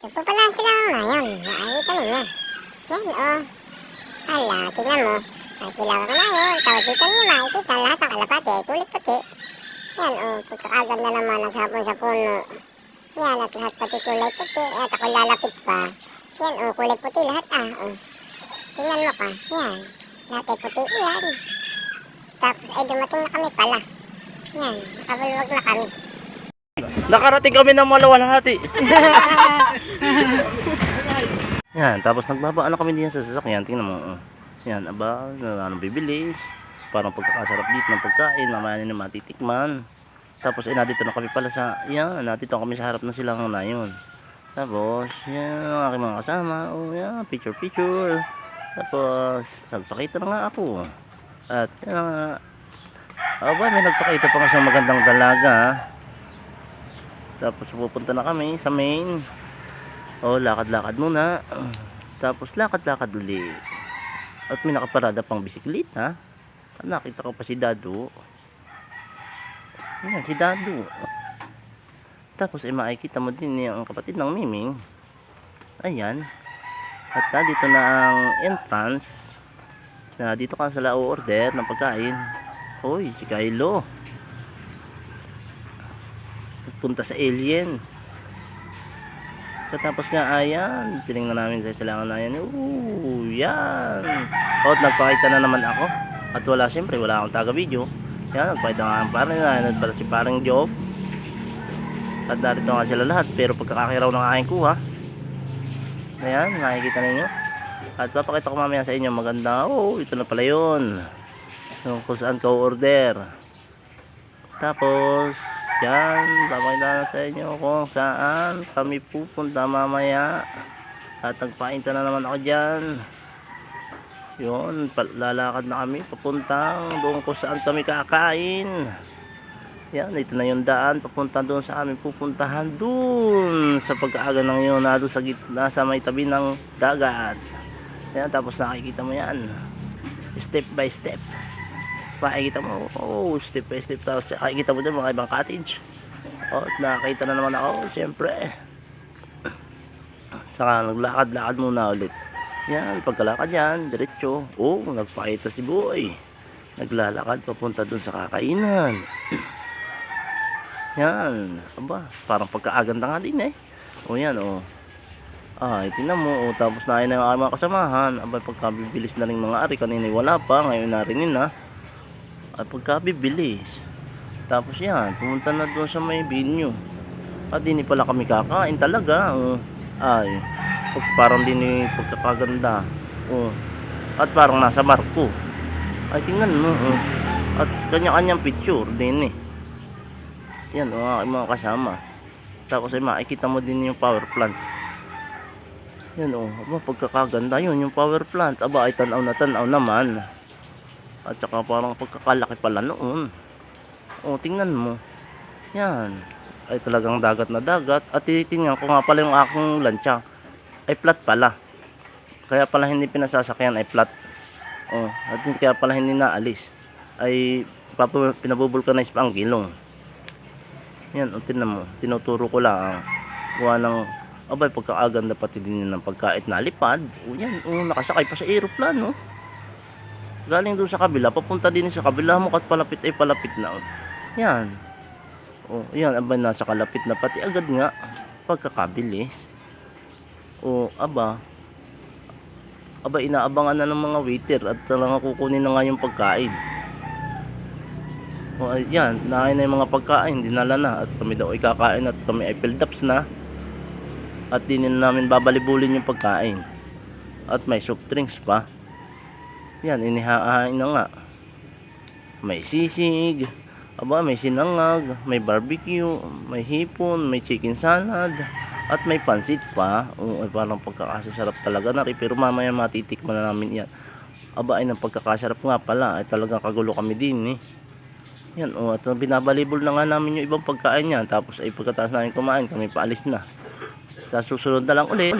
Ito pala sila ngayon. Nakikita ninyo. Yan, oh. Hala, tingnan mo. Ay, sila ngayon. Tawag dito ninyo makikita lahat ng kalapati ay kulay puti. Yan, oh. Pagkakaganda naman naghapon sa puno. Yan, at lahat pati kulay puti. At ako lalapit pa. Yan, oh. Kulay puti lahat, ah. Oh. Tingnan mo ka. Yan. Lahat ay puti. Yan. Tapos ay dumating na kami pala. Yan. Nakabulwag na kami. Nakarating kami ng Malawalhati. Yan, tapos nagbabaan na kami diyan sa sasakyan. Tingnan mo. Yan, aba, anong bibili. Parang pagkakasarap dito ng pagkain. Mamaya na matitikman. Tapos nandito na kami pala sa, yan, nandito kami sa harap ng silangan na yun. Tapos, yan, ang aking mga kasama. Oh, yan, picture. Tapos, nagpakita na nga ako. At, yan, aba, may nagpakita pa nga siyang magandang dalaga. Tapos pupunta na kami sa main. O, lakad-lakad muna. Tapos lakad-lakad uli. At may nakaparada pang bisikleta. At nakita ko pa si Dado. Ayan, si Dado. Tapos makikita mo din yung kapatid ng Miming. Ayan. At dito na ang entrance. Na dito ka sila o-order ng pagkain. Hoy, si Kylo. Punta sa alien. Katapos nga, ayan, tinignan namin sa silangan na yan. Ooh, yan. O, nagpakita na naman ako. At wala, siyempre, wala akong taga-video. Yan, nagpakita nga ang parang, nagpala si parang Job. At narito nga sila lahat. Pero pagkakakiraw ng aking kuha. Ayan, nakikita ninyo. At papakita ko mamaya sa inyo, maganda. Oh, ito na pala yun. Kung saan ka order. Tapos, yan, papakita na sa inyo kung saan kami pupunta mamaya. At nagpainta na naman ako dyan. Yun, lalakad na kami papuntang doon kung saan kami kakain. Yan, ito na yung daan papunta doon sa amin pupuntahan doon sa pagkaaga ng yun na doon sa gitna sa may tabi ng dagat. Yan, tapos nakikita mo yan step by step. Makikita mo, oh, step by step. Tapos makikita mo dyan mga ibang cottage. Oh, nakakita na naman ako, siyempre. Saka naglakad-lakad muna ulit. Yan, pagkalakad yan, diretso. Oh, nagpakita si Boy. Naglalakad papunta dun sa kakainan. Yan, aba, parang pagkaaganda nga din eh. Oh, yan, oh. Ah, itinan mo, oh, tapos na yun ang mga kasamahan. Aba, pagkabibilis na rin mga ari. Kanina wala pa, ngayon narinin na. At pagkabibilis. Tapos yan, pumunta na doon sa may venue. At hindi pala kami kakain talaga. Ay, parang din pagkakaganda. At parang nasa barko. Ay, tingnan mo. At kanya-kanyang picture din eh. Yan, mga kasama. Tapos ay makikita mo din yung power plant. Yan, aba, pagkakaganda yun, yung power plant. Aba, ay tanaw na tanaw naman. At saka parang pagkakalaki pala noon. O, tingnan mo. Yan. Ay talagang dagat na dagat. At titingnan ko nga pala yung aking lansya. Ay flat pala. Kaya pala hindi pinasasakyan ay flat. O, at kaya pala hindi naalis. Ay pinabubulkanize pa ang gilong. Yan, o, tingnan mo. Tinuturo ko lang. Gawa ng, abay, pagkaaganda pati din ng pagkait na lipad. O, yan. O, nakasakay pa sa aeroplano. Galing doon sa kabila, papunta din sa kabila mo kat palapit ay palapit na. Yan. Oh, yan, aba, nasa kalapit na pati agad nga pagkakabilis. Oh, aba, inaabangan na ng mga waiter at talagang kukunin na nga yung pagkain. Oh, yan, nahin na yung mga pagkain, dinala na at kami daw ay kakain at kami ay filled ups na. At din na namin babalibulin yung pagkain. At may soft drinks pa. Yan, inihahain na nga. May sisig, aba, may sinangag, may barbecue, may hipon, may chicken salad, at may pansit pa. Ay parang pagkakasasarap talaga na rin. Pero mamaya matitikman na namin yan. Aba, ay ng pagkakasarap nga pala. Ay talagang kagulo kami din eh. Yan, at binabalibol na nga namin yung ibang pagkain yan. Tapos ay pagkatapos namin kumain, kami paalis na. Sa susunod na lang ulit.